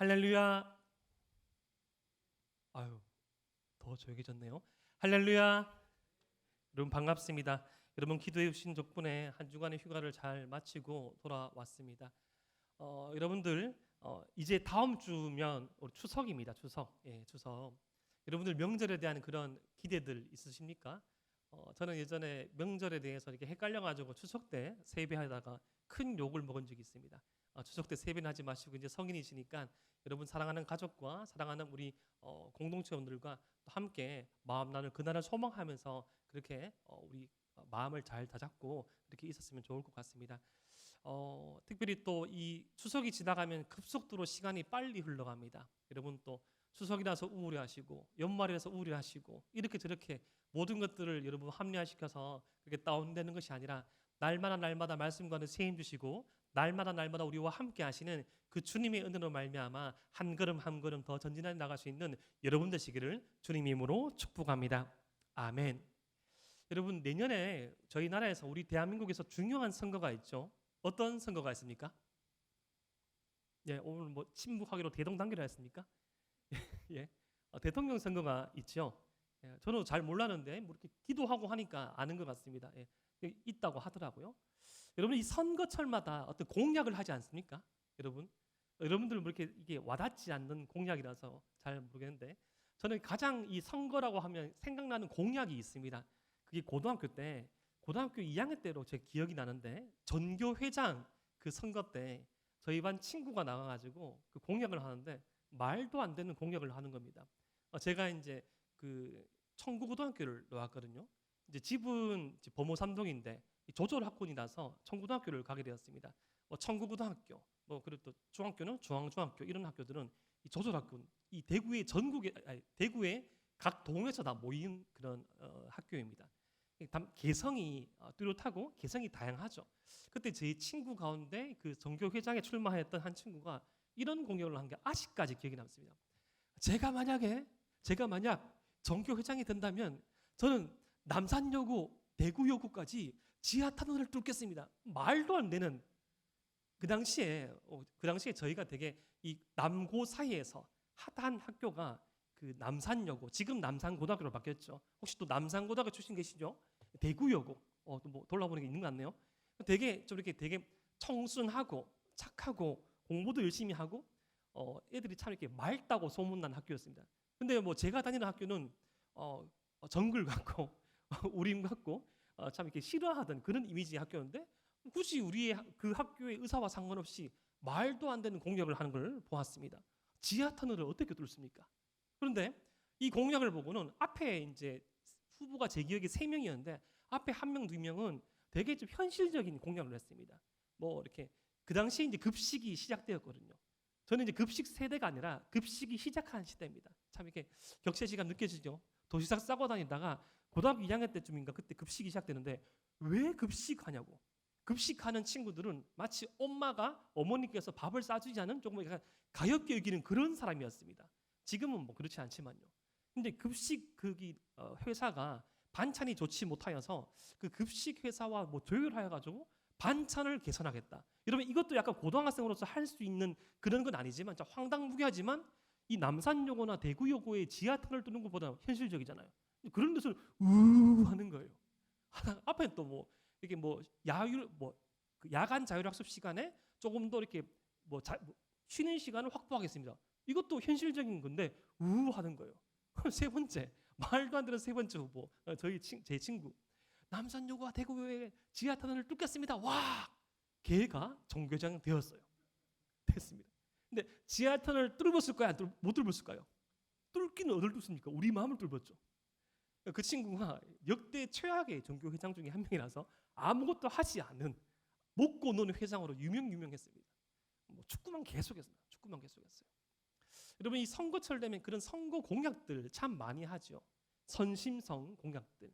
할렐루야. 아유, 더 조용해졌네요. 할렐루야. 여러분 반갑습니다. 여러분 기도해 주신 덕분에 한 주간의 휴가를 잘 마치고 돌아왔습니다. 여러분들 이제 다음 주면 우리 추석입니다. 추석. 예, 추석. 여러분들 명절에 대한 그런 기대들 있으십니까? 저는 예전에 명절에 대해서 이렇게 헷갈려가지고 추석 때 세배하다가 큰 욕을 먹은 적이 있습니다. 추석 때 세배는 하지 마시고 이제 성인이시니까 여러분 사랑하는 가족과 사랑하는 우리 공동체원들과 또 함께 마음 나눌 그날을 소망하면서 그렇게 우리 마음을 잘 다잡고 그렇게 있었으면 좋을 것 같습니다. 특별히 또 이 추석이 지나가면 급속도로 시간이 빨리 흘러갑니다. 여러분 또 추석이라서 우울해하시고 연말이라서 우울해하시고 이렇게 저렇게 모든 것들을 여러분 합리화시켜서 그렇게 다운되는 것이 아니라 날마다 날마다 말씀과는 세임 주시고 날마다 날마다 우리와 함께 하시는 그 주님의 은혜로 말미암아 한 걸음 한 걸음 더 전진해 나갈 수 있는 여러분 되시기를 주님의 이름으로 축복합니다. 아멘. 여러분 내년에 저희 나라에서 우리 대한민국에서 중요한 선거가 있죠. 어떤 선거가 있습니까? 예, 오늘 뭐 침묵하기로 대동단결을 했습니까? 예, 대통령 선거가 있죠. 예, 저는 잘 몰랐는데 뭐 이렇게 기도하고 하니까 아는 것 같습니다. 예, 있다고 하더라고요. 여러분 이 선거철마다 어떤 공약을 하지 않습니까? 여러분들 뭐 이렇게 이게 와닿지 않는 공약이라서 잘 모르겠는데 저는 가장 이 선거라고 하면 생각나는 공약이 있습니다. 그게 고등학교 2학년 때로 제 기억이 나는데 전교회장 그 선거 때 저희 반 친구가 나가가지고 그 공약을 하는데 말도 안 되는 공약을 하는 겁니다. 제가 이제 그 청구고등학교를 나왔거든요. 이제 집은 범호 삼동인데 조절 학군이라서 청고등학교를 가게 되었습니다. 청구고등학교, 뭐 그리고 또 중학교는 중앙중학교 이런 학교들은 이 조절 학군, 이 대구의 각 동에서 다 모인 그런 학교입니다. 개성이 뚜렷하고 개성이 다양하죠. 그때 제 친구 가운데 그 전교회장에 출마했던 한 친구가 이런 공약을 한 게 아직까지 기억이 남습니다. 제가 만약 전교회장이 된다면 저는 남산여고, 대구여고까지 지하 터널을 뚫겠습니다. 말도 안 되는 그 당시에 저희가 되게 이 남고 사이에서 핫한 학교가 그 남산여고, 지금 남산고등학교로 바뀌었죠. 혹시 또 남산고등학교 출신 계시죠? 대구여고, 또 뭐 돌아보는 게 있는 것 같네요. 되게 좀 이렇게 되게 청순하고 착하고 공부도 열심히 하고 애들이 참 이렇게 맑다고 소문난 학교였습니다. 근데 뭐 제가 다니는 학교는 정글 같고 우림 같고 참 이렇게 싫어하던 그런 이미지의 학교였는데 굳이 우리의 그 학교의 의사와 상관없이 말도 안 되는 공약을 하는 걸 보았습니다. 지하 터널을 어떻게 뚫습니까? 그런데 이 공약을 보고는 앞에 이제 후보가 제 기억에 3명이었는데 앞에 1명, 2명은 되게 좀 현실적인 공약을 했습니다. 뭐 이렇게 그 당시에 이제 급식이 시작되었거든요. 저는 이제 급식 세대가 아니라 급식이 시작한 시대입니다. 참 이렇게 격세 시간 느껴지죠. 도시락 싸고 다니다가 고등학교 2학년 때쯤인가 그때 급식이 시작되는데 왜 급식하냐고. 급식하는 친구들은 마치 어머니께서 밥을 싸주지 않은 조금 약간 가엾게 여기는 그런 사람이었습니다. 지금은 뭐 그렇지 않지만요. 근데 급식 회사가 반찬이 좋지 못하여서 그 급식 회사와 뭐 조율하여 가지고 반찬을 개선하겠다. 여러분 이것도 약간 고등학생으로서 할 수 있는 그런 건 아니지만 황당무계하지만 이 남산여고나 대구여고의 지하철을 뚫는 것보다 현실적이잖아요. 그런 데서 하는 거예요. 앞에 또 뭐 이렇게 뭐 그 야간 자율학습 시간에 조금 더 이렇게 쉬는 시간을 확보하겠습니다. 이것도 현실적인 건데 하는 거예요. 세 번째 말도 안 되는 세 번째 후보 제 친구 남산여고와 대구의 지하터널을 뚫겠습니다. 와, 걔가 정교장 됐습니다. 근데 지하터널을 뚫었을 거야, 못 뚫었을까요? 뚫기는 어딜 뚫습니까? 우리 마음을 뚫었죠. 그 친구가 역대 최악의 전교회장 중에 한 명이라서 아무것도 하지 않는 먹고 노는 회장으로 유명했습니다. 뭐 축구만 계속했어요. 여러분 이 선거철 되면 그런 선거 공약들 참 많이 하죠. 선심성 공약들.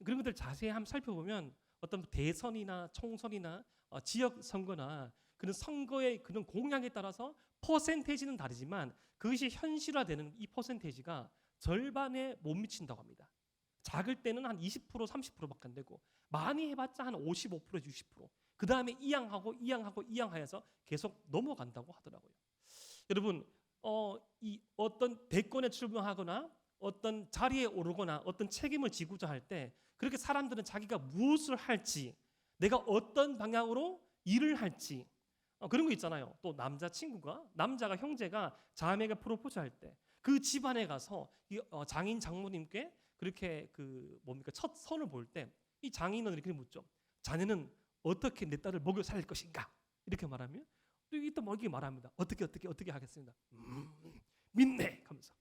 그런 것들 자세히 한번 살펴보면 어떤 대선이나 총선이나 지역 선거나 그런 선거의 그런 공약에 따라서 퍼센테이지는 다르지만 그것이 현실화되는 이 퍼센테이지가 절반에 못 미친다고 합니다. 작을 때는 한 20%, 30%밖에 안 되고 많이 해봤자 한 55%, 60%. 그 다음에 이양하여서 계속 넘어간다고 하더라고요. 여러분 이 어떤 대권에 출마하거나 어떤 자리에 오르거나 어떤 책임을 지고자 할 때 그렇게 사람들은 자기가 무엇을 할지, 내가 어떤 방향으로 일을 할지 그런 거 있잖아요. 또 남자가 형제가 자매에게 프로포즈 할 때 그 집안에 가서 장인 장모님께 그렇게 첫 선을 볼 때 이 장인은 이렇게 묻죠. 자네는 어떻게 내 딸을 먹여 살릴 것인가? 이렇게 말하면 또 이게 이렇게 말합니다. 어떻게 하겠습니다. 믿네 하면서.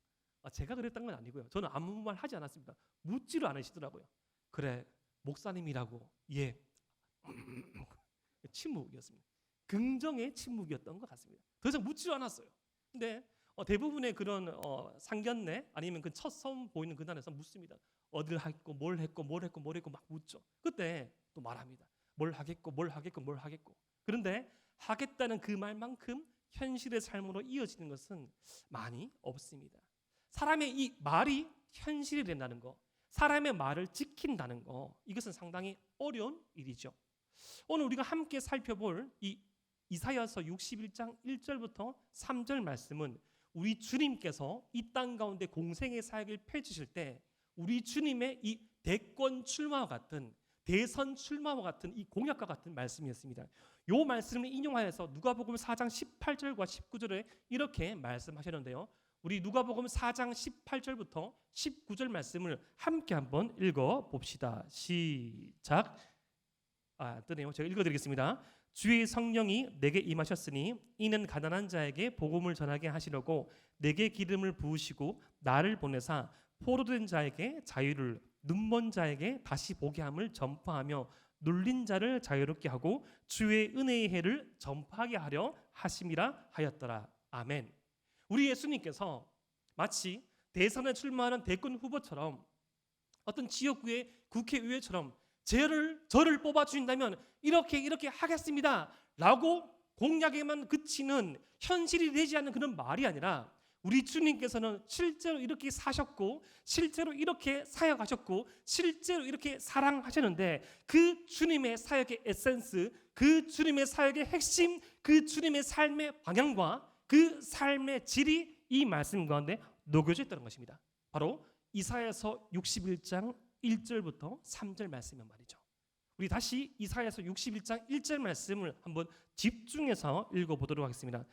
제가 그랬던 건 아니고요. 저는 아무 말 하지 않았습니다. 묻지를 않으시더라고요. 그래 목사님이라고. 예. 침묵이었습니다. 긍정의 침묵이었던 것 같습니다. 더 이상 묻지를 않았어요. 근데 대부분의 그런 상견례 아니면 그 첫 선 보이는 그날에서 묻습니다. 어딜 했고 뭘 했고 막 묻죠. 그때 또 말합니다. 뭘 하겠고. 그런데 하겠다는 그 말만큼 현실의 삶으로 이어지는 것은 많이 없습니다. 사람의 이 말이 현실이 된다는 거, 사람의 말을 지킨다는 거, 이것은 상당히 어려운 일이죠. 오늘 우리가 함께 살펴볼 이 이사야서 61장 1절부터 3절 말씀은 우리 주님께서 이 땅 가운데 공생의 사역을 펼치실 때 우리 주님의 이 대권 출마와 같은, 대선 출마와 같은 이 공약과 같은 말씀이었습니다. 이 말씀을 인용하여서 누가복음 4장 18절과 19절에 이렇게 말씀하셨는데요. 우리 누가복음 4장 18절부터 19절 말씀을 함께 한번 읽어봅시다. 시작. 뜨네요. 제가 읽어드리겠습니다. 주의 성령이 내게 임하셨으니 이는 가난한 자에게 복음을 전하게 하시려고 내게 기름을 부으시고 나를 보내사 포로된 자에게 자유를, 눈먼 자에게 다시 보게 함을 전파하며 눌린 자를 자유롭게 하고 주의 은혜의 해를 전파하게 하려 하심이라 하였더라. 아멘. 우리 예수님께서 마치 대선에 출마하는 대권 후보처럼 어떤 지역구의 국회의원처럼 저를 뽑아주신다면 이렇게 하겠습니다 라고 공약에만 그치는, 현실이 되지 않는 그런 말이 아니라 우리 주님께서는 실제로 이렇게 사셨고 실제로 이렇게 사역하셨고 실제로 이렇게 사랑하셨는데 그 주님의 사역의 에센스, 그 주님의 사역의 핵심, 그 주님의 삶의 방향과 그 삶의 질이 이 말씀 가운데 녹여져 있다는 것입니다. 바로 이사야서 61장 1절부터 3절 말씀이란 말이죠. 우리 다시 이사야서 61장 1절 말씀을 한번 집중해서 읽어보도록 하겠습니다.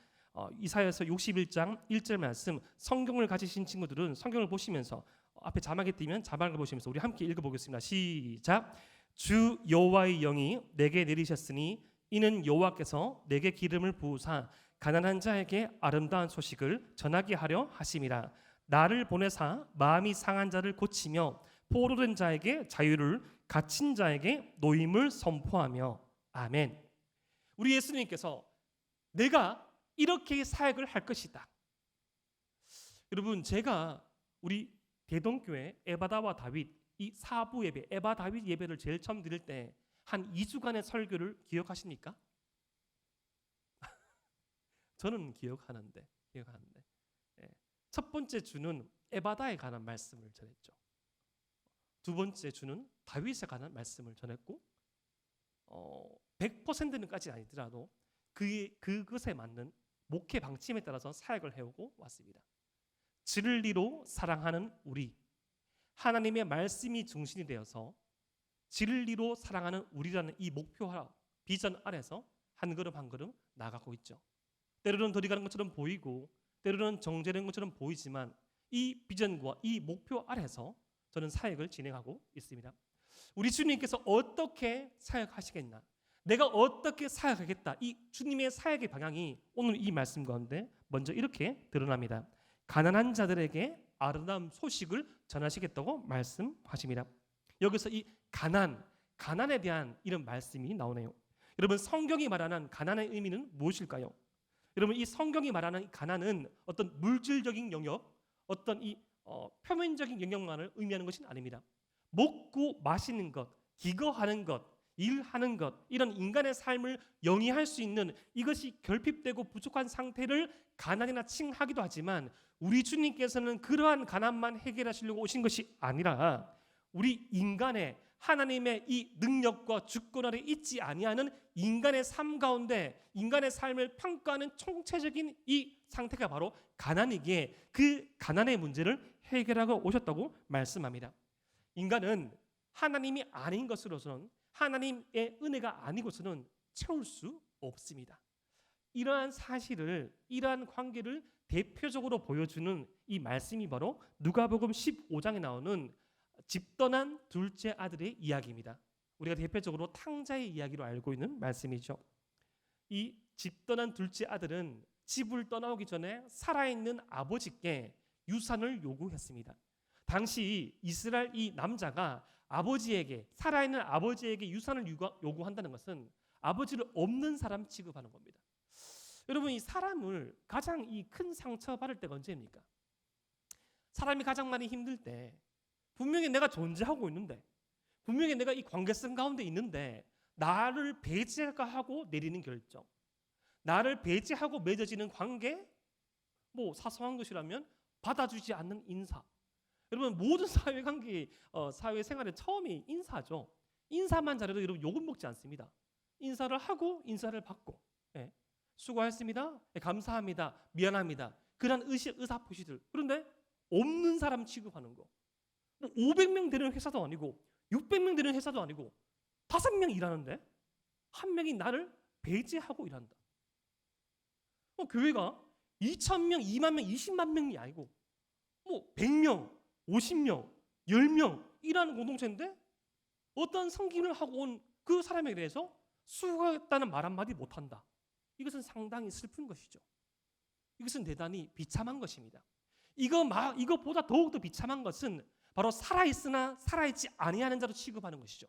이사야서 61장 1절 말씀, 성경을 가지신 친구들은 성경을 보시면서 앞에 자막이 띄면 자막을 보시면서 우리 함께 읽어보겠습니다. 시작. 주 여호와의 영이 내게 내리셨으니 이는 여호와께서 내게 기름을 부으사 가난한 자에게 아름다운 소식을 전하게 하려 하심이라. 나를 보내사 마음이 상한 자를 고치며 포로된 자에게 자유를, 갇힌 자에게 노임을 선포하며. 아멘. 우리 예수님께서 내가 이렇게 사역을 할 것이다. 여러분, 제가 우리 대동교회 에바다와 다윗 이 사부 예배, 에바 다윗 예배를 제일 처음 드릴 때 한 2주간의 설교를 기억하십니까? 저는 기억하는데 첫 번째 주는 에바다에 관한 말씀을 전했죠. 두 번째 주는 다윗에 관한 말씀을 전했고 100%는까지 아니더라도 그것에 맞는 목회 방침에 따라서 사역을 해오고 왔습니다. 진리로 사랑하는 우리, 하나님의 말씀이 중심이 되어서 진리로 사랑하는 우리라는 이 목표와 비전 아래서 한 걸음 한 걸음 나가고 있죠. 때로는 덜 가는 것처럼 보이고 때로는 정제된 것처럼 보이지만 이 비전과 이 목표 아래서 저는 사역을 진행하고 있습니다. 우리 주님께서 어떻게 사역하시겠나, 내가 어떻게 사역하겠다, 이 주님의 사역의 방향이 오늘 이 말씀 가운데 먼저 이렇게 드러납니다. 가난한 자들에게 아름다운 소식을 전하시겠다고 말씀하십니다. 여기서 이 가난에 대한 이런 말씀이 나오네요. 여러분, 성경이 말하는 가난의 의미는 무엇일까요? 여러분, 이 성경이 말하는 가난은 어떤 물질적인 영역, 어떤 이 표면적인 영역만을 의미하는 것은 아닙니다. 먹고 마시는 것, 기거하는 것, 일하는 것, 이런 인간의 삶을 영위할 수 있는 이것이 결핍되고 부족한 상태를 가난이나 칭하기도 하지만 우리 주님께서는 그러한 가난만 해결하시려고 오신 것이 아니라 우리 인간의 하나님의 이 능력과 주권 아래 있지 아니하는 인간의 삶 가운데 인간의 삶을 평가하는 총체적인 이 상태가 바로 가난이기에 그 가난의 문제를 해결하고 오셨다고 말씀합니다. 인간은 하나님이 아닌 것으로서는, 하나님의 은혜가 아니고서는 채울 수 없습니다. 이러한 사실을, 이러한 관계를 대표적으로 보여주는 이 말씀이 바로 누가복음 15장에 나오는 집 떠난 둘째 아들의 이야기입니다. 우리가 대표적으로 탕자의 이야기로 알고 있는 말씀이죠. 이 집 떠난 둘째 아들은 집을 떠나오기 전에 살아있는 아버지께 유산을 요구했습니다. 당시 이스라엘 이 남자가 아버지에게, 살아있는 아버지에게 유산을 요구한다는 것은 아버지를 없는 사람 취급하는 겁니다. 여러분, 이 사람을 가장 이 큰 상처 받을 때가 언제입니까? 사람이 가장 많이 힘들 때, 분명히 내가 존재하고 있는데, 분명히 내가 이 관계성 가운데 있는데 나를 배제하고 내리는 결정, 나를 배제하고 맺어지는 관계, 뭐 사소한 것이라면 받아주지 않는 인사. 여러분, 모든 사회관계, 사회생활의 처음이 인사죠. 인사만 잘해도 여러분 욕은 먹지 않습니다. 인사를 하고 인사를 받고, 예. 수고하셨습니다, 예, 감사합니다, 미안합니다, 그런 의사표시들. 그런데 없는 사람 취급하는 거, 500명 되는 회사도 아니고 600명 되는 회사도 아니고 5명 일하는데 한 명이 나를 배제하고 일한다. 교회가 2,000명, 2만 명, 20만 명이 아니고 뭐 100명, 50명, 10명 일하는 공동체인데 어떤 성김을 하고 온 그 사람에 대해서 수고했다는 말 한마디 못한다. 이것은 상당히 슬픈 것이죠. 이것은 대단히 비참한 것입니다. 이것보다 더욱더 비참한 것은 바로 살아있으나 살아있지 아니하는 자로 취급하는 것이죠.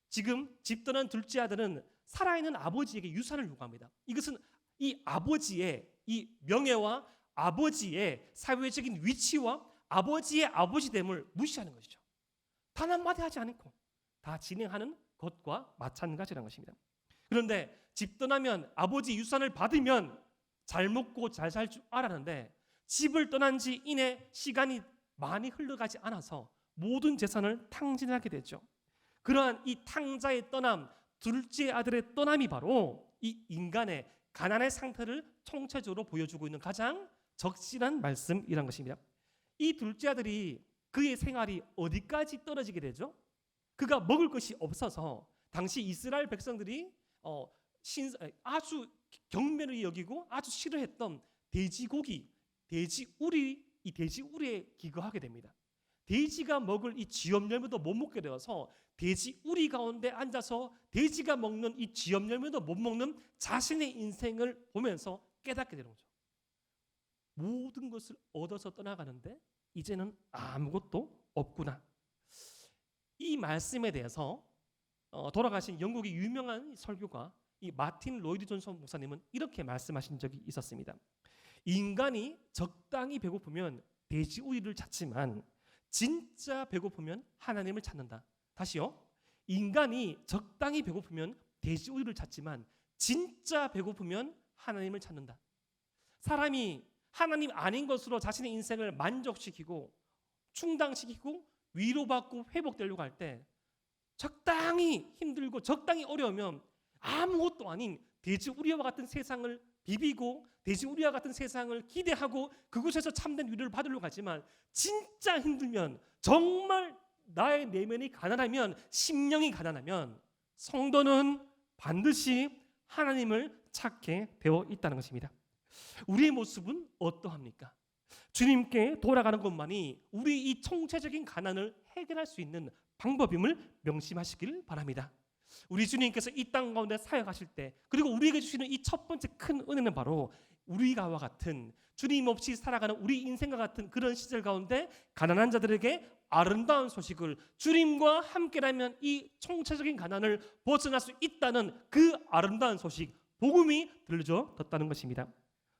지금 집 떠난 둘째 아들은 살아있는 아버지에게 유산을 요구합니다. 이것은 이 아버지의 이 명예와 아버지의 사회적인 위치와 아버지의 아버지됨을 무시하는 것이죠. 단 한마디 하지 않고 다 진행하는 것과 마찬가지라는 것입니다. 그런데 집 떠나면 아버지 유산을 받으면 잘 먹고 잘 살 줄 알았는데 집을 떠난 지 이내 시간이 많이 흘러가지 않아서 모든 재산을 탕진하게 되죠. 그러한 이 탕자의 떠남, 둘째 아들의 떠남이 바로 이 인간의 가난의 상태를 총체적으로 보여주고 있는 가장 적실한 말씀이란 것입니다. 이 둘째 아들이 그의 생활이 어디까지 떨어지게 되죠? 그가 먹을 것이 없어서 당시 이스라엘 백성들이 아주 경멸을 여기고 아주 싫어했던 돼지고기, 돼지우리, 이 돼지우리에 기거하게 됩니다. 돼지가 먹을 이 쥐염열매도 못 먹게 되어서 돼지우리 가운데 앉아서 돼지가 먹는 이 쥐염열매도 못 먹는 자신의 인생을 보면서 깨닫게 되는 거죠. 모든 것을 얻어서 떠나가는데 이제는 아무것도 없구나. 이 말씀에 대해서 돌아가신 영국의 유명한 설교가 이 마틴 로이드 존슨 목사님은 이렇게 말씀하신 적이 있었습니다. 인간이 적당히 배고프면 돼지우리를 찾지만 진짜 배고프면 하나님을 찾는다. 다시요. 인간이 적당히 배고프면 돼지우리를 찾지만 진짜 배고프면 하나님을 찾는다. 사람이 하나님 아닌 것으로 자신의 인생을 만족시키고 충당시키고 위로받고 회복되려고 할 때 적당히 힘들고 적당히 어려우면 아무것도 아닌 돼지우리와 같은 세상을 비비고 돼지우리와 같은 세상을 기대하고 그곳에서 참된 위로를 받으려고 하지만 진짜 힘들면, 정말 나의 내면이 가난하면, 심령이 가난하면 성도는 반드시 하나님을 찾게 되어 있다는 것입니다. 우리의 모습은 어떠합니까? 주님께 돌아가는 것만이 우리 이 총체적인 가난을 해결할 수 있는 방법임을 명심하시길 바랍니다. 우리 주님께서 이 땅 가운데 사역하실 때, 그리고 우리에게 주시는 이 첫 번째 큰 은혜는 바로 우리가와 같은, 주님 없이 살아가는 우리 인생과 같은 그런 시절 가운데 가난한 자들에게 아름다운 소식을, 주님과 함께라면 이 총체적인 가난을 벗어날 수 있다는 그 아름다운 소식, 복음이 들려졌다는 것입니다.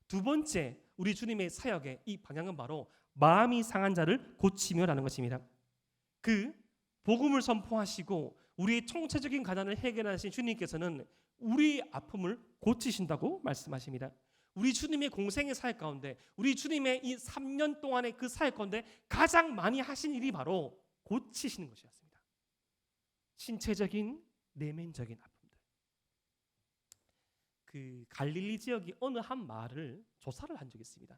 두 번째, 우리 주님의 사역의 이 방향은 바로 마음이 상한 자를 고치며라는 것입니다. 그 복음을 선포하시고 우리의 총체적인 가난을 해결하신 주님께서는 우리의 아픔을 고치신다고 말씀하십니다. 우리 주님의 공생의 사역 가운데, 우리 주님의 이 3년 동안의 그 사역 가운데 가장 많이 하신 일이 바로 고치시는 것이었습니다. 신체적인, 내면적인 아픔들. 그 갈릴리 지역의 어느 한 마을을 조사를 한 적이 있습니다.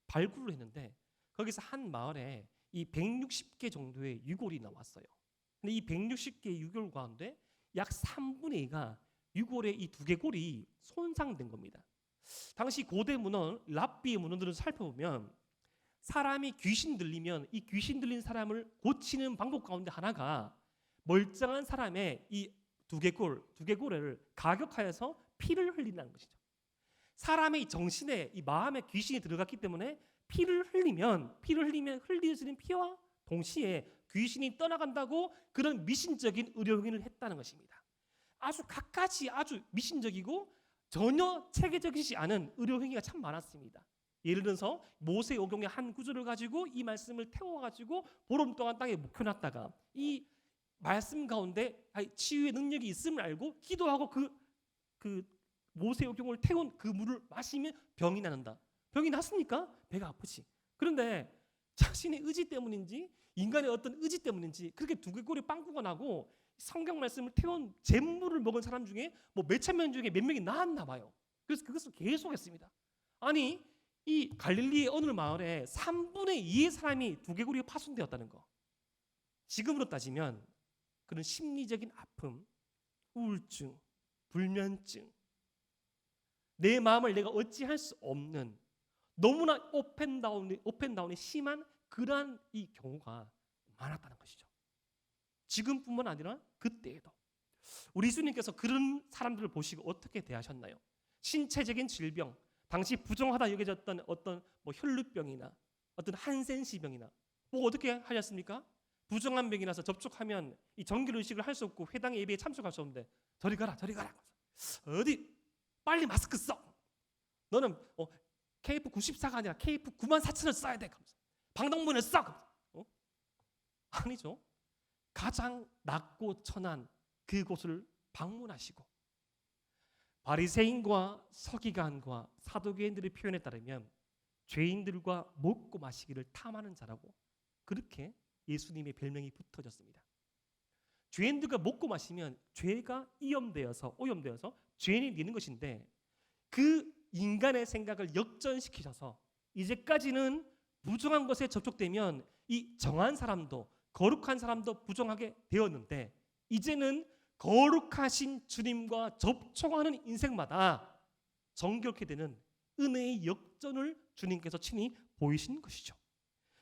발굴을 했는데 거기서 한 마을에 이 160개 정도의 유골이 나왔어요. 근데 이 160개의 유골 가운데 약 3분의 2가 유골의 이 두개골이 손상된 겁니다. 당시 고대 문헌, 랍비의 문헌들을 살펴보면 사람이 귀신 들리면 이 귀신 들린 사람을 고치는 방법 가운데 하나가 멀쩡한 사람의 이 두개골을 가격하여서 피를 흘린다는 것이죠. 사람의 정신에 이 마음에 귀신이 들어갔기 때문에 피를 흘리면 흘려지는 피와 동시에 귀신이 떠나간다고 그런 미신적인 의료행위를 했다는 것입니다. 아주 갖가지 아주 미신적이고 전혀 체계적이지 않은 의료행위가 참 많았습니다. 예를 들어서 모세오경의 한 구절을 가지고 이 말씀을 태워가지고 보름 동안 땅에 묵혀놨다가 이 말씀 가운데 치유의 능력이 있음을 알고 기도하고 그 모세오경을 태운 그 물을 마시면 병이 나는다. 병이 났으니까 배가 아프지. 그런데 자신의 의지 때문인지 인간의 어떤 의지 때문인지 그렇게 두개골이 빵꾸가 나고 성경 말씀을 태운 잿물을 먹은 사람 중에 뭐 몇천 명 중에 몇 명이 나았나 봐요. 그래서 그것을 계속했습니다. 아니 이 갈릴리의 어느 마을에 3분의 2의 사람이 두개골이 파손되었다는 거. 지금으로 따지면 그런 심리적인 아픔, 우울증, 불면증, 내 마음을 내가 어찌할 수 없는 너무나 오펜다운이 심한 그러한 이 경우가 많았다는 것이죠. 지금뿐만 아니라 그때에도 우리 예수님께서 그런 사람들을 보시고 어떻게 대하셨나요? 신체적인 질병, 당시 부정하다 여겨졌던 어떤 뭐 혈루병이나 어떤 한센시병이나 뭐 어떻게 하셨습니까? 부정한 병이라서 접촉하면 이 정결 의식을 할 수 없고 회당 예배에 참석할 수 없는데 저리 가라 어디 빨리 마스크 써. 너는 KF94가 아니라 KF94,000을 써야 돼. 방독면을 써. 아니죠. 가장 낮고 천한 그곳을 방문하시고 바리새인과 서기관과 사두개인들의 표현에 따르면 죄인들과 먹고 마시기를 탐하는 자라고 그렇게 예수님의 별명이 붙어졌습니다. 죄인들과 먹고 마시면 죄가 오염되어서 죄인이 되는 것인데 그 인간의 생각을 역전시키셔서 이제까지는 부정한 것에 접촉되면 이 정한 사람도 거룩한 사람도 부정하게 되었는데 이제는 거룩하신 주님과 접촉하는 인생마다 정결케 되는 은혜의 역전을 주님께서 친히 보이신 것이죠.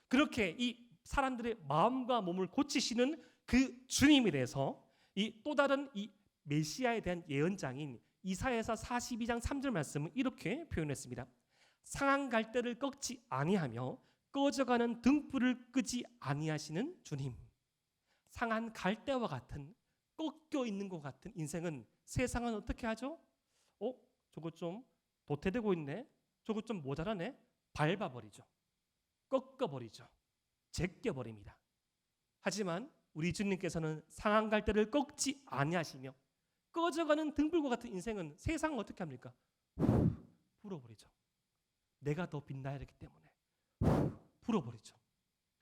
그렇게 이 사람들의 마음과 몸을 고치시는 그 주님에 대해서 이 또 다른 이 메시아에 대한 예언장인 이사야서 42장 3절 말씀은 이렇게 표현했습니다. 상한 갈대를 꺾지 아니하며 꺼져가는 등불을 끄지 아니하시는 주님. 상한 갈대와 같은 꺾여 있는 것 같은 인생은 세상은 어떻게 하죠? 저거 좀 도태되고 있네. 저거 좀 모자라네. 밟아버리죠. 꺾어버리죠. 제껴버립니다. 하지만 우리 주님께서는 상한 갈대를 꺾지 아니하시며 꺼져가는 등불과 같은 인생은 세상은 어떻게 합니까? 불어버리죠. 내가 더 빛나야 되기 때문에 불어버리죠.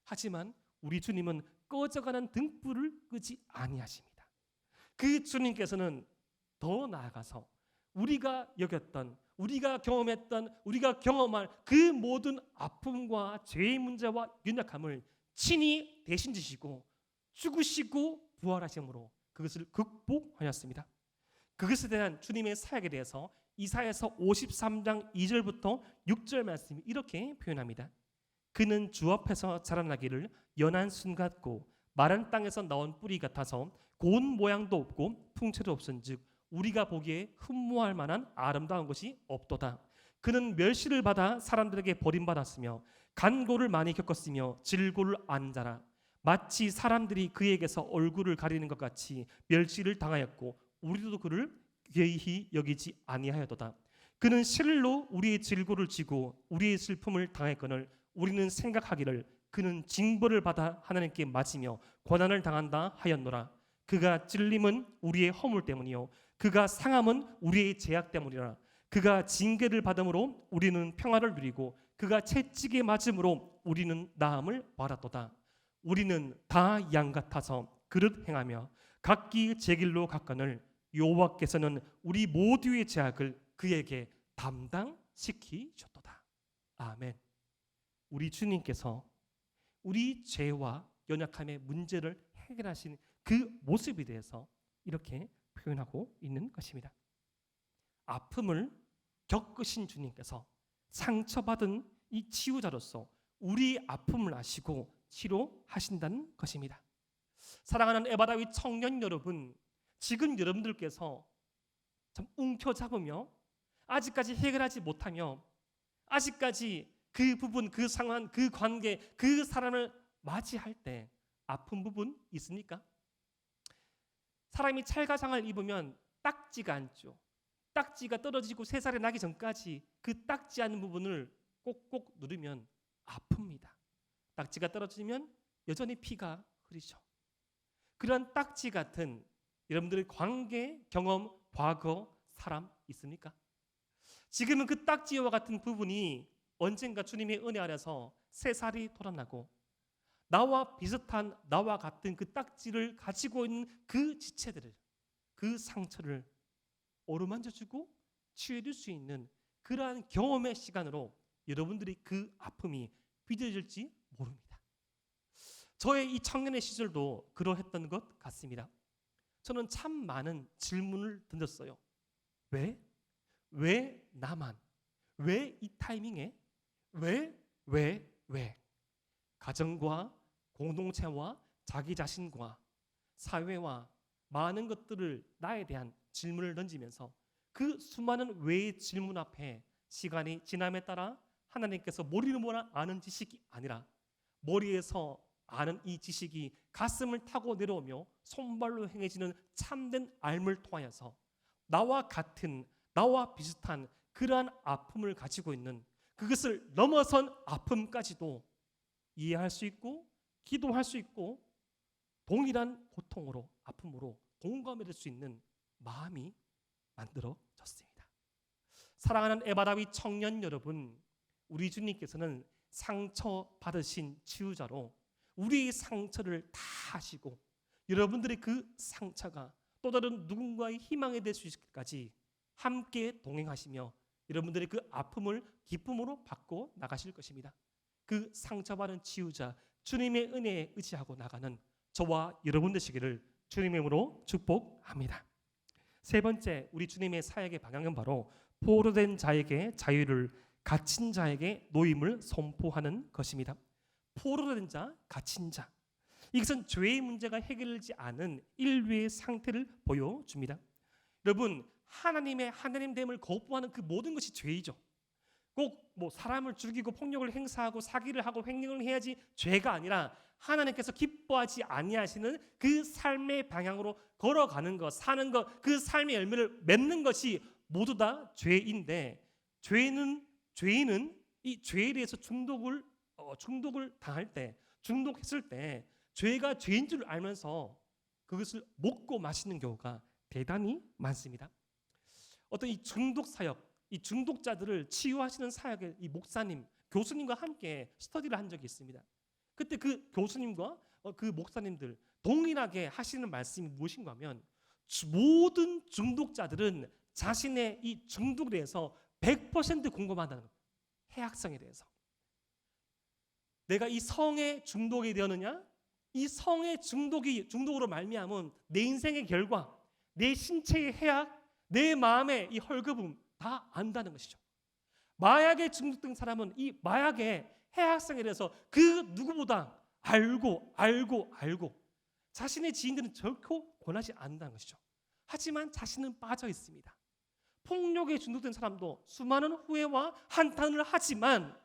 하지만 우리 주님은 꺼져가는 등불을 끄지 아니하십니다. 그 주님께서는 더 나아가서 우리가 여겼던, 우리가 경험했던, 우리가 경험할 그 모든 아픔과 죄의 문제와 연약함을 친히 대신 지시고 죽으시고 부활하심으로 그것을 극복하셨습니다. 그것에 대한 주님의 사역에 대해서 이사야서 53장 2절부터 6절 말씀이 이렇게 표현합니다. 그는 주 앞에서 자라나기를 연한 순 같고 마른 땅에서 나온 뿌리 같아서 고운 모양도 없고 풍채도 없은즉 우리가 보기에 흠모할 만한 아름다운 것이 없도다. 그는 멸시를 받아 사람들에게 버림받았으며 간고를 많이 겪었으며 질고를 안 자라. 마치 사람들이 그에게서 얼굴을 가리는 것 같이 멸시를 당하였고 우리도 그를 괴히 여기지 아니하였도다. 그는 실로 우리의 질고를 지고 우리의 슬픔을 당했거늘 우리는 생각하기를 그는 징벌을 받아 하나님께 맞으며 고난을 당한다 하였노라. 그가 찔림은 우리의 허물 때문이요 그가 상함은 우리의 죄악 때문이라. 그가 징계를 받음으로 우리는 평화를 누리고 그가 채찍에 맞음으로 우리는 나음을 받았도다. 우리는 다 양 같아서 그릇 행하며 각기 제 길로 갔거늘 여호와께서는 우리 모두의 죄악을 그에게 담당시키셨도다. 아멘. 우리 주님께서 우리 죄와 연약함의 문제를 해결하신 그 모습에 대해서 이렇게 표현하고 있는 것입니다. 아픔을 겪으신 주님께서 상처받은 이 치유자로서 우리 아픔을 아시고 치료하신다는 것입니다. 사랑하는 에바다윗 청년 여러분, 지금 여러분들께서 참 움켜잡으며 아직까지 해결하지 못하며 아직까지 그 부분, 그 상황, 그 관계, 그 사람을 맞이할 때 아픈 부분 있습니까? 사람이 찰가상을 입으면 딱지가 않죠. 딱지가 떨어지고 새살이 나기 전까지 그 딱지 않는 부분을 꼭꼭 누르면 아픕니다. 딱지가 떨어지면 여전히 피가 흐르죠. 그런 딱지 같은 여러분들의 관계, 경험, 과거, 사람 있습니까? 지금은 그 딱지와 같은 부분이 언젠가 주님의 은혜 아래서 새살이 돋아나고 나와 비슷한, 나와 같은 그 딱지를 가지고 있는 그 지체들을, 그 상처를 어루만져주고 치유해줄 수 있는 그러한 경험의 시간으로 여러분들이 그 아픔이 빚어질지 모릅니다. 저의 이 청년의 시절도 그러했던 것 같습니다. 저는 참 많은 질문을 던졌어요. 왜? 왜 나만? 왜 이 타이밍에? 왜? 가정과 공동체와 자기 자신과 사회와 많은 것들을 나에 대한 질문을 던지면서 그 수많은 왜의 질문 앞에 시간이 지남에 따라 하나님께서 머리로 아는 지식이 아니라 머리에서 아는 이 지식이 가슴을 타고 내려오며 손발로 행해지는 참된 알을 통하여서 나와 같은, 나와 비슷한 그러한 아픔을 가지고 있는 그것을 넘어선 아픔까지도 이해할 수 있고 기도할 수 있고 동일한 고통으로, 아픔으로 공감해줄 수 있는 마음이 만들어졌습니다. 사랑하는 에바다윗 청년 여러분, 우리 주님께서는 상처 받으신 치유자로 우리의 상처를 다 하시고 여러분들의 그 상처가 또 다른 누군가의 희망이 될 수 있을까지 함께 동행하시며 여러분들의 그 아픔을 기쁨으로 바꿔 나가실 것입니다. 그 상처받은 치유자 주님의 은혜에 의지하고 나가는 저와 여러분 되시기를 주님의 이름으로 축복합니다. 세 번째, 우리 주님의 사역의 방향은 바로 포로된 자에게 자유를, 갇힌 자에게 노임을 선포하는 것입니다. 포로된 자, 갇힌 자, 이것은 죄의 문제가 해결되지 않은 인류의 상태를 보여줍니다. 여러분, 하나님됨을 거부하는 그 모든 것이 죄이죠. 꼭 뭐 사람을 죽이고 폭력을 행사하고 사기를 하고 횡령을 해야지 죄가 아니라 하나님께서 기뻐하지 아니하시는 그 삶의 방향으로 걸어가는 것, 사는 것, 그 삶의 열매를 맺는 것이 모두 다 죄인데, 죄인은 이 죄에 대해서 중독을 당할 때, 중독했을 때 죄가 죄인 줄 알면서 그것을 먹고 마시는 경우가 대단히 많습니다. 어떤 이 중독 사역, 이 중독자들을 치유하시는 사역의 이 목사님, 교수님과 함께 스터디를 한 적이 있습니다. 그때 그 교수님과 그 목사님들 동일하게 하시는 말씀이 무엇인가 하면 모든 중독자들은 자신의 이 중독에 대해서 100% 공감한다는 겁니다. 해악성에 대해서. 내가 이 성에 중독이 되었느냐? 이 성의 중독으로 말미암은 내 인생의 결과, 내 신체의 해악, 내 마음의 이 헐거움 다 안다는 것이죠. 마약에 중독된 사람은 이 마약의 해악성에 대해서 그 누구보다 알고 자신의 지인들은 결코 권하지 않는다는 것이죠. 하지만 자신은 빠져 있습니다. 폭력에 중독된 사람도 수많은 후회와 한탄을 하지만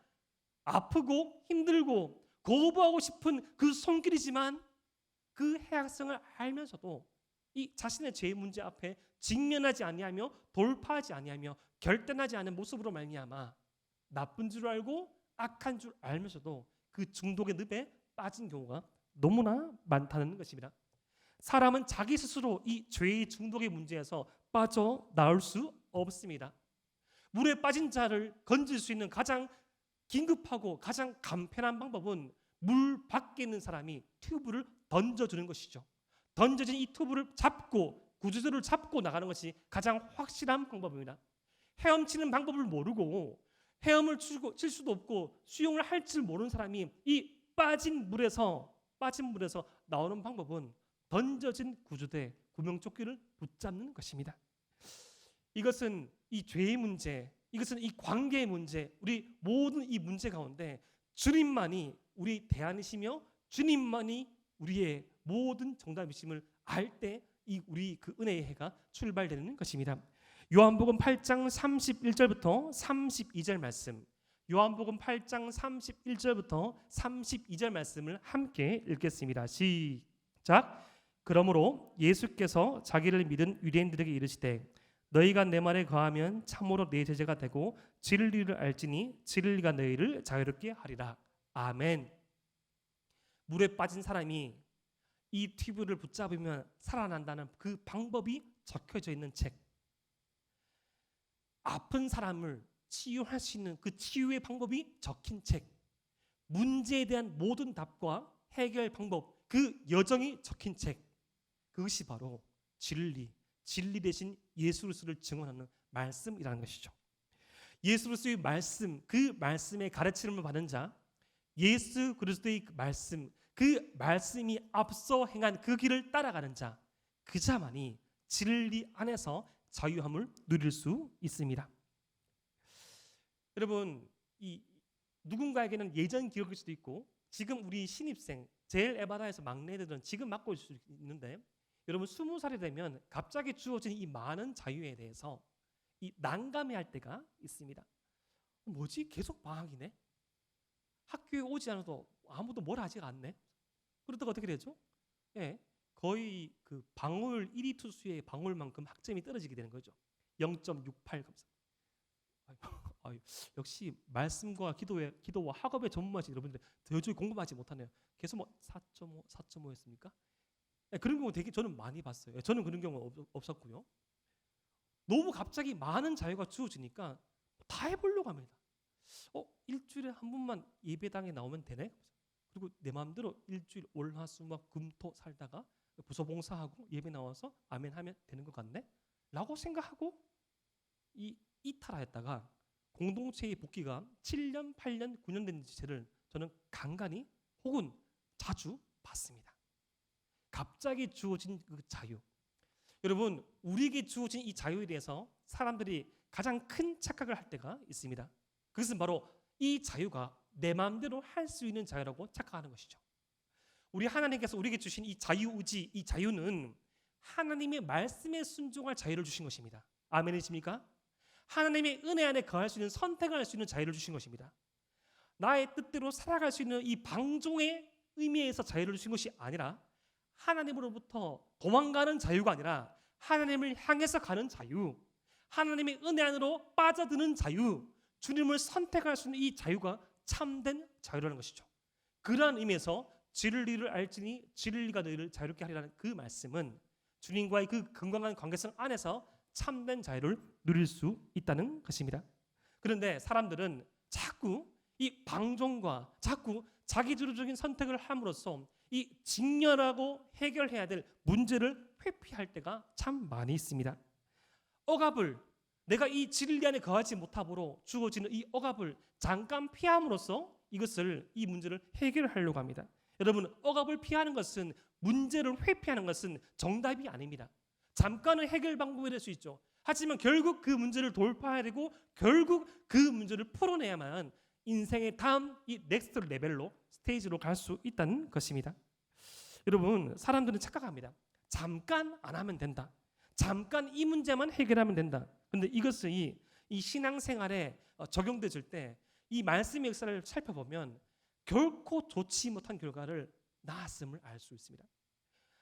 아프고 힘들고 거부하고 싶은 그 손길이지만 그 해악성을 알면서도 이 자신의 죄의 문제 앞에 직면하지 아니하며 돌파하지 아니하며 결단하지 않은 모습으로 말미암아 나쁜 줄 알고 악한 줄 알면서도 그 중독의 늪에 빠진 경우가 너무나 많다는 것입니다. 사람은 자기 스스로 이 죄의 중독의 문제에서 빠져나올 수 없습니다. 물에 빠진 자를 건질 수 있는 가장 긴급하고 가장 간편한 방법은 물 밖에 있는 사람이 튜브를 던져주는 것이죠. 던져진 이 튜브를 잡고 구조조를 잡고 나가는 것이 가장 확실한 방법입니다. 헤엄치는 방법을 모르고 헤엄을 칠 수도 없고 수영을 할 줄 모르는 사람이 이 빠진 물에서 나오는 방법은 던져진 구조대 구명조끼를 붙잡는 것입니다. 이것은 이 죄의 문제, 이것은 이 관계의 문제, 우리 모든 이 문제 가운데 주님만이 우리 대안이시며 주님만이 우리의 모든 정답이심을 알 때 이 우리 그 은혜의 해가 출발되는 것입니다. 요한복음 8장 31절부터 32절 말씀, 요한복음 8장 31절부터 32절 말씀을 함께 읽겠습니다. 시작. 그러므로 예수께서 자기를 믿은 유대인들에게 이르시되 너희가 내 말에 거하면 참으로 내 제자가 되고 진리를 알지니 진리가 너희를 자유롭게 하리라. 아멘. 물에 빠진 사람이 이 튜브를 붙잡으면 살아난다는 그 방법이 적혀져 있는 책, 아픈 사람을 치유할 수 있는 그 치유의 방법이 적힌 책, 문제에 대한 모든 답과 해결 방법, 그 여정이 적힌 책, 그것이 바로 진리 대신 예수 그리스도를 증언하는 말씀이라는 것이죠. 예수 그리스도의 말씀, 그 말씀의 가르침을 받은 자, 예수 그리스도의 말씀, 그 말씀이 앞서 행한 그 길을 따라가는 자, 그 자만이 진리 안에서 자유함을 누릴 수 있습니다. 여러분, 이 누군가에게는 예전 기억일 수도 있고 지금 우리 신입생, 제일 에바다에서 막내들은 지금 맡고 있을 수 있는데, 여러분 20살이 되면 갑자기 주어진 이 많은 자유에 대해서 이 난감해할 때가 있습니다. 뭐지? 계속 방학이네? 학교에 오지 않아도 아무도 뭘 하지가 않네? 그러다가 어떻게 되죠? 예, 거의 그 방울 1위 투수의 방울만큼 학점이 떨어지게 되는 거죠. 0.68 감사. 아유, 역시 말씀과 기도와 학업에 전문하신 여러분들 도저히 공부하지 못하네요. 계속 뭐 4.5, 4.5였습니까? 예, 그런 경우 되게 저는 많이 봤어요. 예, 저는 그런 경우 없었고요. 너무 갑자기 많은 자유가 주어지니까 다 해보려고 합니다. 일주일에 한 번만 예배당에 나오면 되네? 그리고 내 마음대로 일주일 월화수목금토 살다가 부서 봉사하고 예배 나와서 아멘 하면 되는 것 같네? 라고 생각하고 이탈하였다가 공동체의 복귀가 7년, 8년, 9년 된 지체를 저는 간간히 혹은 자주 봤습니다. 갑자기 주어진 그 자유. 여러분, 우리에게 주어진 이 자유에 대해서 사람들이 가장 큰 착각을 할 때가 있습니다. 그것은 바로 이 자유가 내 마음대로 할 수 있는 자유라고 착각하는 것이죠. 우리 하나님께서 우리에게 주신 이 자유의지, 이 자유는 하나님의 말씀에 순종할 자유를 주신 것입니다. 아멘이십니까? 하나님의 은혜 안에 거할 수 있는, 선택할 수 있는 자유를 주신 것입니다. 나의 뜻대로 살아갈 수 있는 이 방종의 의미에서 자유를 주신 것이 아니라 하나님으로부터 도망가는 자유가 아니라 하나님을 향해서 가는 자유, 하나님의 은혜 안으로 빠져드는 자유, 주님을 선택할 수 있는 이 자유가 참된 자유라는 것이죠. 그러한 의미에서 진리를 알지니 진리가 너희를 자유롭게 하리라는 그 말씀은 주님과의 그 건강한 관계성 안에서 참된 자유를 누릴 수 있다는 것입니다. 그런데 사람들은 자꾸 이 방종과 자꾸 자기주도적인 선택을 함으로써 이 직면하고 해결해야 될 문제를 회피할 때가 참 많이 있습니다. 억압을, 내가 이 진리 안에 거하지 못함으로 주어지는 이 억압을 잠깐 피함으로써 이 문제를 해결하려고 합니다. 여러분, 억압을 피하는 것은, 문제를 회피하는 것은 정답이 아닙니다. 잠깐의 해결 방법이 될 수 있죠. 하지만 결국 그 문제를 돌파해야 되고 결국 그 문제를 풀어내야만 인생의 다음 이 넥스트 레벨로, 스테이지로 갈 수 있다는 것입니다. 여러분, 사람들은 착각합니다. 잠깐 안 하면 된다. 잠깐 이 문제만 해결하면 된다. 그런데 이것이 이 신앙생활에 적용되질 때 이 말씀의 역사를 살펴보면 결코 좋지 못한 결과를 낳았음을 알 수 있습니다.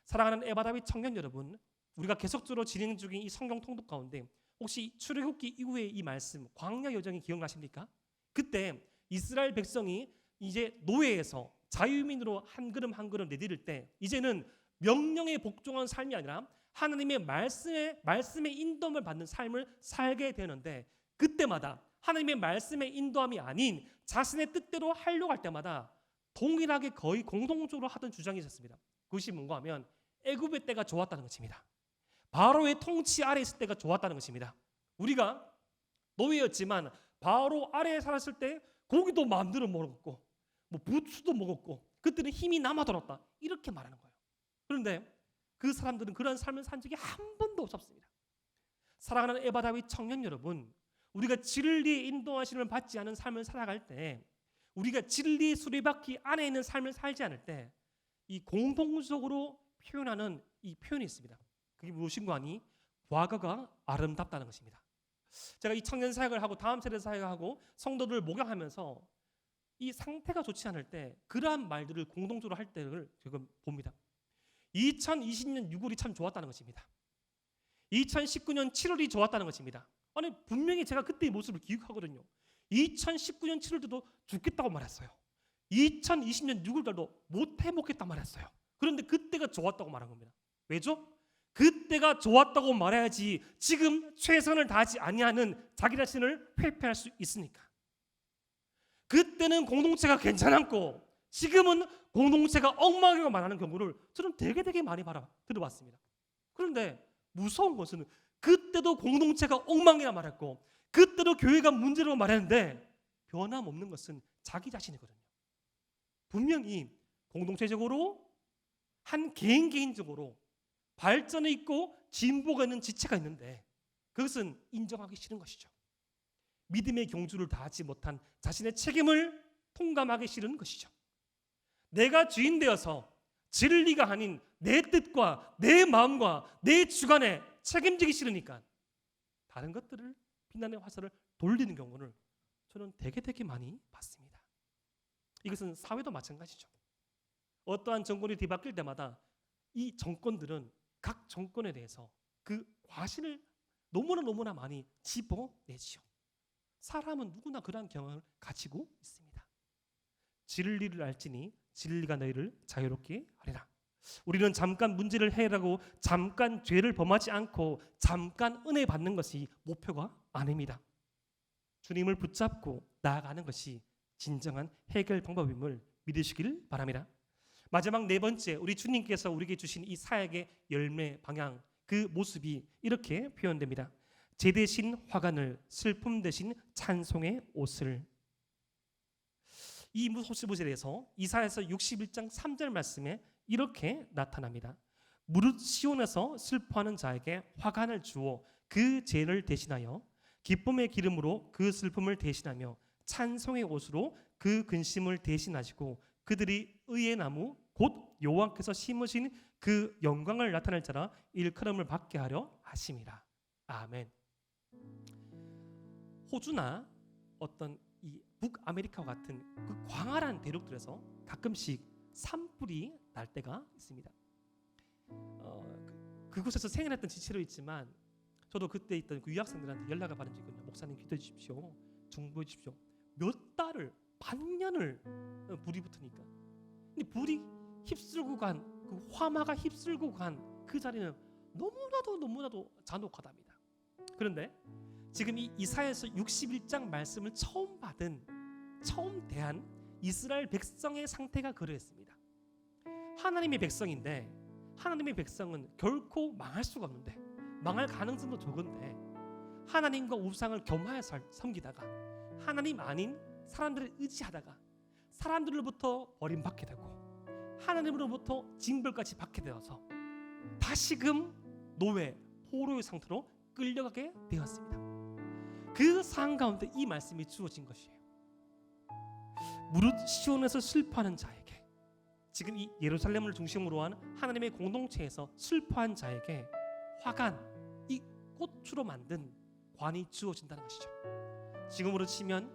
사랑하는 에바다윗 청년 여러분, 우리가 계속적으로 진행 중인 이 성경 통독 가운데 혹시 출애굽기 이후의 이 말씀, 광야 여정이 기억나십니까? 그때 이스라엘 백성이 이제 노예에서 자유민으로 한 걸음 한 걸음 내디딜 때 이제는 명령에 복종한 삶이 아니라 하나님의 말씀의 인도함을 받는 삶을 살게 되는데, 그때마다 하나님의 말씀의 인도함이 아닌 자신의 뜻대로 하려고 할 때마다 동일하게 거의 공동적으로 하던 주장이 있었습니다. 그것이 뭔가 하면 애굽의 때가 좋았다는 것입니다. 바로의 통치 아래 있을 때가 좋았다는 것입니다. 우리가 노예였지만 바로 아래에 살았을 때 고기도 마음대로 먹었고 뭐 부추도 먹었고 그때는 힘이 남아 돌았다 이렇게 말하는 거예요. 그런데 그 사람들은 그런 삶을 산 적이 한 번도 없었습니다. 사랑하는 에바 다윗 청년 여러분, 우리가 진리의 인도하심을 받지 않은 삶을 살아갈 때, 우리가 진리의 수레바퀴 안에 있는 삶을 살지 않을 때 이 공동적으로 표현하는 이 표현이 있습니다. 그게 무엇인가 하니 과거가 아름답다는 것입니다. 제가 이 청년 사역을 하고 다음 세대 사역을 하고 성도들을 목양하면서 이 상태가 좋지 않을 때 그러한 말들을 공동적으로 할 때를 지금 봅니다. 2020년 6월이 참 좋았다는 것입니다. 2019년 7월이 좋았다는 것입니다. 아니 분명히 제가 그때의 모습을 기억하거든요. 2019년 7월 때도 죽겠다고 말했어요. 2020년 6월 달도 못 해먹겠다 말했어요. 그런데 그때가 좋았다고 말한 겁니다. 왜죠? 그때가 좋았다고 말해야지 지금 최선을 다하지 아니하는 자기 자신을 회피할 수 있으니까. 그때는 공동체가 괜찮았고 지금은 공동체가 엉망이라고 말하는 경우를 저는 되게 많이 들어봤습니다. 그런데 무서운 것은 그때도 공동체가 엉망이라 말했고 그때도 교회가 문제라고 말했는데 변함없는 것은 자기 자신이거든요. 분명히 공동체적으로 한 개인적으로 발전이 있고 진보가 있는 지체가 있는데 그것은 인정하기 싫은 것이죠. 믿음의 경주를 다하지 못한 자신의 책임을 통감하기 싫은 것이죠. 내가 주인 되어서 진리가 아닌 내 뜻과 내 마음과 내 주관에 책임지기 싫으니까 다른 것들을 비난의 화살을 돌리는 경우를 저는 되게 많이 봤습니다. 이것은 사회도 마찬가지죠. 어떠한 정권이 뒤바뀔 때마다 이 정권들은 각 정권에 대해서 그 과실을 너무나 많이 집어내지요. 사람은 누구나 그러한 경험을 가지고 있습니다. 진리를 알지니 진리가 너희를 자유롭게 하리라. 우리는 잠깐 문제를 해결하고 잠깐 죄를 범하지 않고 잠깐 은혜 받는 것이 목표가 아닙니다. 주님을 붙잡고 나아가는 것이 진정한 해결 방법임을 믿으시길 바랍니다. 마지막 네 번째, 우리 주님께서 우리에게 주신 이 사역의 열매 방향, 그 모습이 이렇게 표현됩니다. 제 대신 화관을, 슬픔 대신 찬송의 옷을. 이 모습에 대해서 이사야서 61장 3절 말씀에 이렇게 나타납니다. 무릇 시온에서 슬퍼하는 자에게 화관을 주어 그 죄를 대신하여 기쁨의 기름으로 그 슬픔을 대신하며 찬송의 옷으로 그 근심을 대신하시고 그들이 의의 나무 곧 여호와께서 심으신 그 영광을 나타낼 자라 일컬음을 받게 하려 하심이라. 아멘. 호주나 어떤 이 북아메리카와 같은 그 광활한 대륙들에서 가끔씩 산불이 날 때가 있습니다. 그곳에서 생활했던 지체로 있지만 저도 그때 있던 그 유학생들한테 연락을 받은 적이 있거든요. 목사님 기도해 주십시오. 중보해 주십시오. 몇 달을 반년을 불이 붙으니까. 근데 불이 휩쓸고 간 그 화마가 휩쓸고 간 그 자리는 너무나도 잔혹하답니다. 그런데 지금 이 이사야서 61장 말씀을 처음 대한 이스라엘 백성의 상태가 그러했습니다. 하나님의 백성인데 하나님의 백성은 결코 망할 수가 없는데 망할 가능성도 적은데 하나님과 우상을 겸하여 섬기다가 하나님 아닌 사람들을 의지하다가 사람들로부터 버림받게 되고 하나님으로부터 징벌까지 받게 되어서 다시금 노예, 포로의 상태로 끌려가게 되었습니다. 그 상황 가운데 이 말씀이 주어진 것이에요. 무릇 시온에서 슬퍼하는 자에게, 지금 이 예루살렘을 중심으로 한 하나님의 공동체에서 슬퍼한 자에게 화관, 이 꽃으로 만든 관이 주어진다는 것이죠. 지금으로 치면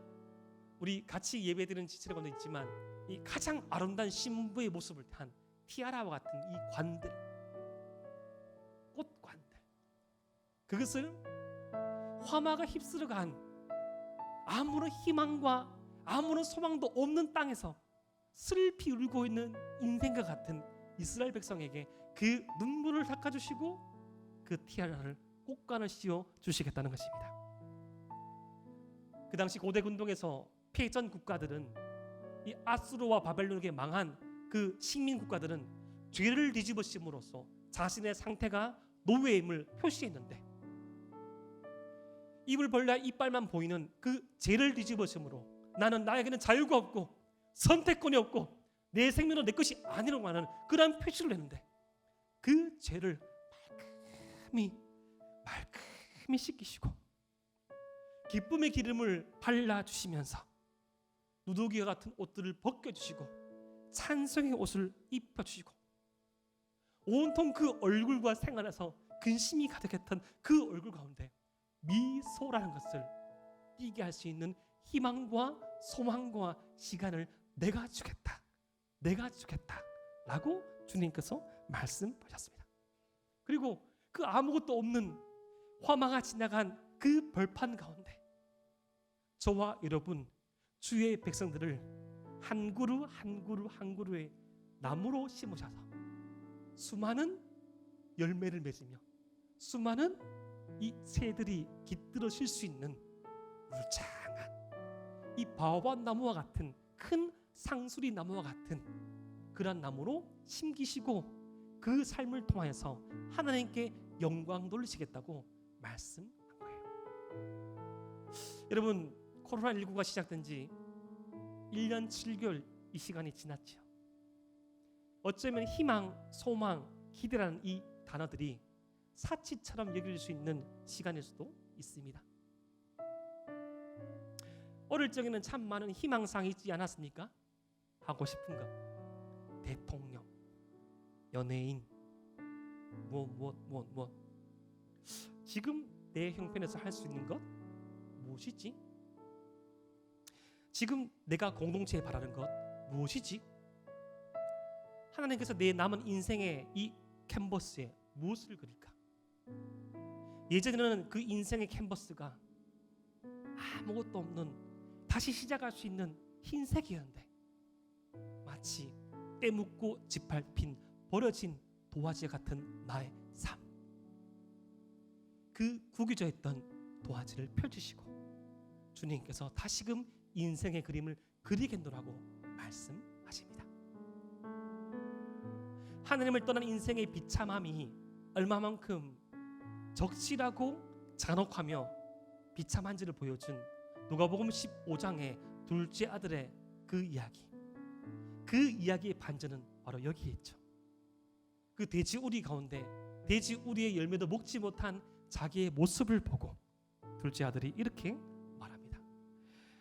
우리 같이 예배드리는 지체가 있지만 이 가장 아름다운 신부의 모습을 한 티아라와 같은 이 관들, 꽃관들, 그것을 화마가 휩쓸어간 아무런 희망과 아무런 소망도 없는 땅에서 슬피 울고 있는 인생과 같은 이스라엘 백성에게 그 눈물을 닦아주시고 그 티아라를 꽃관을 씌워 주시겠다는 것입니다. 그 당시 고대 군동에서 패전 국가들은 이 아수르와 바벨론에게 망한 그 식민 국가들은 죄를 뒤집어 씌움으로써 자신의 상태가 노예임을 표시했는데 입을 벌려야 이빨만 보이는 그 죄를 뒤집어심으로 나는 나에게는 자유가 없고 선택권이 없고 내 생명은 내 것이 아니라고 하는 그러한 표시를 했는데 그 죄를 말끔히 씻기시고 기쁨의 기름을 발라주시면서 누더기와 같은 옷들을 벗겨주시고 찬송의 옷을 입혀주시고 온통 그 얼굴과 생활에서 근심이 가득했던 그 얼굴 가운데 미소라는 것을 띄게 할 수 있는 희망과 소망과 시간을 내가 주겠다 라고 주님께서 말씀하셨습니다. 그리고 그 아무것도 없는 화마가 지나간 그 벌판 가운데 저와 여러분 주의 백성들을 한 그루 한 그루 한 그루의 나무로 심으셔서 수많은 열매를 맺으며 수많은 이 새들이 깃들어 쉴 수 있는 울창한 이 바오밥 나무와 같은 큰 상수리 나무와 같은 그런 나무로 심기시고 그 삶을 통하여서 하나님께 영광 돌리시겠다고 말씀한 거예요. 여러분, 코로나19가 시작된 지 1년 7개월 이 시간이 지났죠. 어쩌면 희망, 소망, 기대라는 이 단어들이 사치처럼 여길 수 있는 시간일 수도 있습니다. 어릴 적에는 참 많은 희망사항이 있지 않았습니까? 하고 싶은 것, 대통령, 연예인, 무엇. 지금 내 형편에서 할 수 있는 것 무엇이지? 지금 내가 공동체에 바라는 것 무엇이지? 하나님께서 내 남은 인생의 이 캔버스에 무엇을 그릴까? 예전에는 그 인생의 캔버스가 아무것도 없는 다시 시작할 수 있는 흰색이었는데 마치 때 묻고 짓밟힌 버려진 도화지 같은 나의 삶, 그 구겨져 있던 도화지를 펼치시고 주님께서 다시금 인생의 그림을 그리겠노라고 말씀하십니다. 하나님을 떠난 인생의 비참함이 얼마만큼 적실하고 잔혹하며 비참한지를 보여준 누가복음 15장의 둘째 아들의 그 이야기의 반전은 바로 여기에 있죠. 그 돼지 우리 가운데 돼지 우리의 열매도 먹지 못한 자기의 모습을 보고 둘째 아들이 이렇게 말합니다.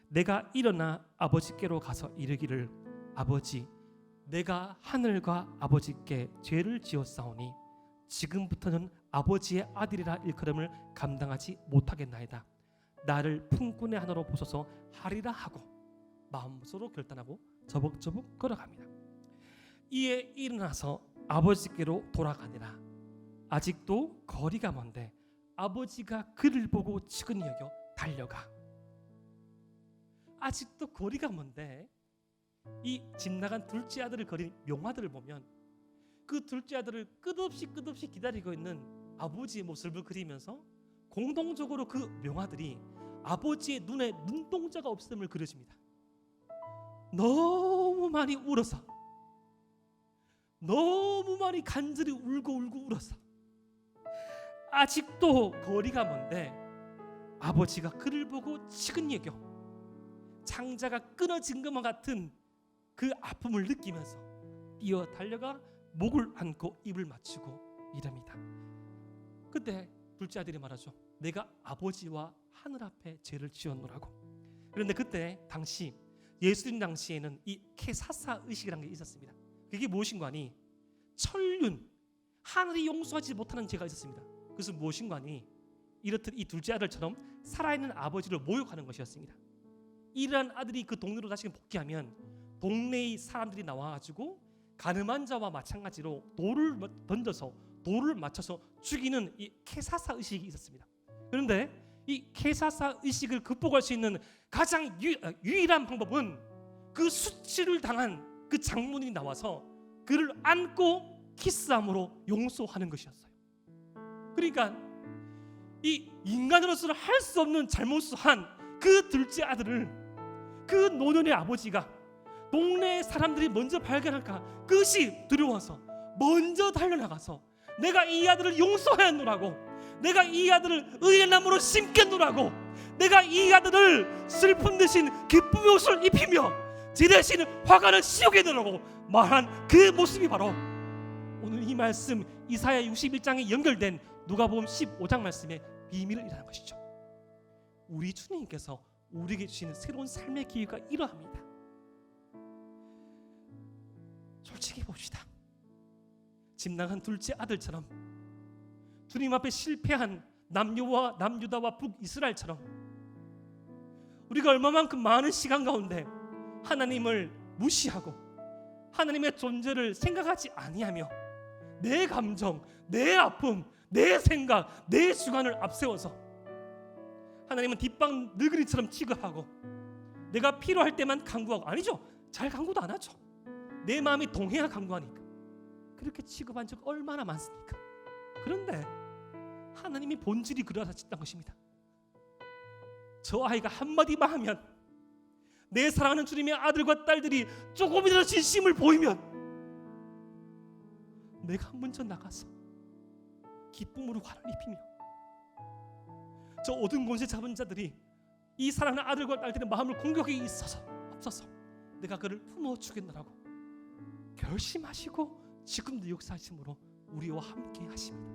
내가 일어나 아버지께로 가서 이르기를 아버지, 내가 하늘과 아버지께 죄를 지었사오니 지금부터는 아버지의 아들이라 일컬음을 감당하지 못하겠나이다. 나를 품꾼의 하나로 보소서 하리라 하고 마음속으로 결단하고 저벅저벅 걸어갑니다. 이에 일어나서 아버지께로 돌아가니라. 아직도 거리가 먼데 아버지가 그를 보고 측은히 여겨 달려가. 아직도 거리가 먼데 이 집 나간 둘째 아들을 거린 명화들을 보면 그 둘째 아들을 끝없이 기다리고 있는 아버지의 모습을 그리면서 공동적으로 그 명화들이 아버지의 눈에 눈동자가 없음을 그려집니다. 너무 많이 울어서, 너무 많이 간절히 울고 울어서 아직도 거리가 먼데 아버지가 그를 보고 측은히 여겨 창자가 끊어진 것만 같은 그 아픔을 느끼면서 뛰어 달려가 목을 안고 입을 맞추고 이럽니다. 그때 둘째 아들이 말하죠. 내가 아버지와 하늘 앞에 죄를 지었노라고. 그런데 그때 당시 예수님 당시에는 이 케사사 의식이라는 게 있었습니다. 그게 무엇인가 하니 천륜, 하늘이 용서하지 못하는 죄가 있었습니다. 그것은 무엇인가 하니 이렇듯 이 둘째 아들처럼 살아있는 아버지를 모욕하는 것이었습니다. 이러한 아들이 그 동네로 다시 복귀하면 동네의 사람들이 나와가지고 가늠한 자와 마찬가지로 돌을 던져서 돌을 맞춰서 죽이는 이 케사사 의식이 있었습니다. 그런데 이 케사사 의식을 극복할 수 있는 가장 유일한 방법은 그 수치를 당한 그 장모님이 나와서 그를 안고 키스함으로 용서하는 것이었어요. 그러니까 이 인간으로서는 할 수 없는 잘못을 한 그 둘째 아들을 그 노년의 아버지가 동네 사람들이 먼저 발견할까 그것이 두려워서 먼저 달려나가서 내가 이 아들을 용서하였노라고, 내가 이 아들을 의의 나무로 심겠노라고, 내가 이 아들을 슬픔 대신 기쁨의 옷을 입히며 제 대신 화관을 씌우겠노라고 말한 그 모습이 바로 오늘 이 말씀 이사야 61장에 연결된 누가복음 15장 말씀의 비밀이라는 것이죠. 우리 주님께서 우리에게 주시는 새로운 삶의 기회가 이러합니다. 솔직히 봅시다. 집 나간 둘째 아들처럼 주님 앞에 실패한 남유다와 북이스라엘처럼 우리가 얼마만큼 많은 시간 가운데 하나님을 무시하고 하나님의 존재를 생각하지 아니하며 내 감정, 내 아픔, 내 생각, 내 주관을 앞세워서 하나님은 뒷방 느그리처럼 취급하고 내가 필요할 때만 간구하고, 아니죠, 잘 간구도 안 하죠. 내 마음이 동해야 간구하니까. 그렇게 취급한 적 얼마나 많습니까? 그런데 하나님이 본질이 그러하셨다는 것입니다. 저 아이가 한마디만 하면, 내 사랑하는 주님의 아들과 딸들이 조금이라도 진심을 보이면 내가 먼저 나가서 기쁨으로 화를 입히며 저 어두운 곳에 잡은 자들이 이 사랑하는 아들과 딸들의 마음을 공격하기 없어서 내가 그를 품어주겠노라고 결심하시고 지금도 역사하심으로 우리와 함께 하십니다.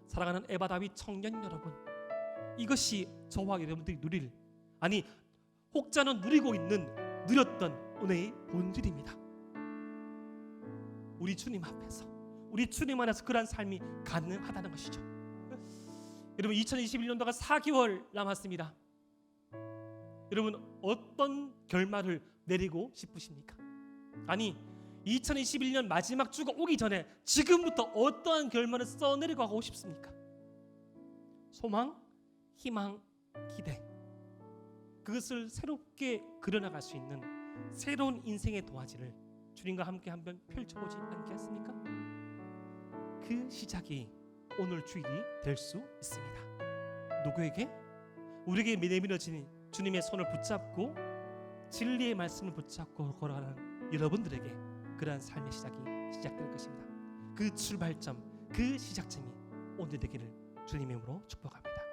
사랑하는 에바 다윗 청년 여러분, 이것이 저와 여러분들이 누릴, 아니 혹자는 누리고 있는, 누렸던 은혜의 본질입니다. 우리 주님 앞에서, 우리 주님 안에서 그러한 삶이 가능하다는 것이죠. 여러분, 2021년도가 4개월 남았습니다. 여러분, 어떤 결말을 내리고 싶으십니까? 아니, 2021년 마지막 주가 오기 전에 지금부터 어떠한 결말을 써내려가고 싶습니까? 소망, 희망, 기대, 그것을 새롭게 그려나갈 수 있는 새로운 인생의 도화지를 주님과 함께 한번 펼쳐보지 않겠습니까? 그 시작이 오늘 주일이 될 수 있습니다. 누구에게? 우리에게 내밀어진 주님의 손을 붙잡고 진리의 말씀을 붙잡고 걸어가는 여러분들에게 그러한 삶의 시작이 시작될 것입니다. 그 출발점, 그 시작점이 오늘 되기를 주님의 이름으로 축복합니다.